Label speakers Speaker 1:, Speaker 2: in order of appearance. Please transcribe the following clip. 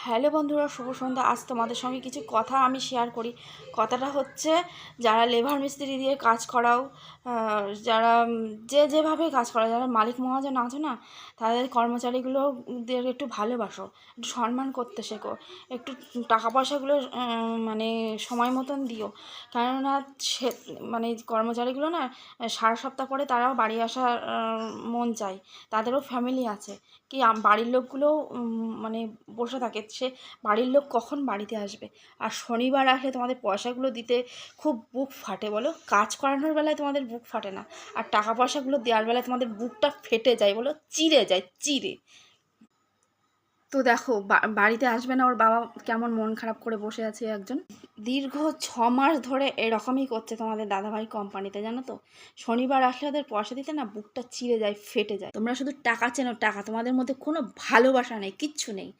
Speaker 1: Hello বন্ধুরা, শুভ সন্ধ্যা। আজ তোমাদের সঙ্গে কিছু কথা আমি শেয়ার করি। কথাটা হচ্ছে, যারা লেবার মিস্ত্রি দিয়ে কাজ করাও, যারা যেভাবে কাজ করা, যারা মালিক মহাজন আছে না, তাদের কর্মচারীগুলোদের একটু ভালোবাসো, একটু সম্মান করতে শেখো, একটু টাকা পয়সাগুলো মানে সময় মতন দিও। কেননা সে মানে কর্মচারীগুলো না সারা সপ্তাহ পরে তারাও বাড়ি আসার মন চায়, তাদেরও ফ্যামিলি আছে। কি বাড়ির লোকগুলোও মানে বসে থাকে, সে বাড়ির লোক কখন বাড়িতে আসবে। আর শনিবার আসলে তোমাদের পয়সাগুলো দিতে খুব বুক ফাটে, বলো? কাজ করানোর বেলায় তোমাদের বুক ফাটে না, আর টাকা পয়সাগুলো দেওয়ার বেলায় তোমাদের বুকটা ফেটে যায়, বলো, চিড়ে যায়, চিড়ে। তো দেখো, বাড়িতে আসবে না, ওর বাবা কেমন মন খারাপ করে বসে আছে একজন। দীর্ঘ 6 মাস ধরে এরকমই করছে তোমাদের দাদাভাই কোম্পানিতে, জানো তো। শনিবার আসলে ওদের পয়সা দিতে না বুকটা চিড়ে যায়, ফেটে যায়। তোমরা শুধু টাকা চেনো, টাকা, তোমাদের মধ্যে কোনো ভালোবাসা নেই, কিচ্ছু নেই।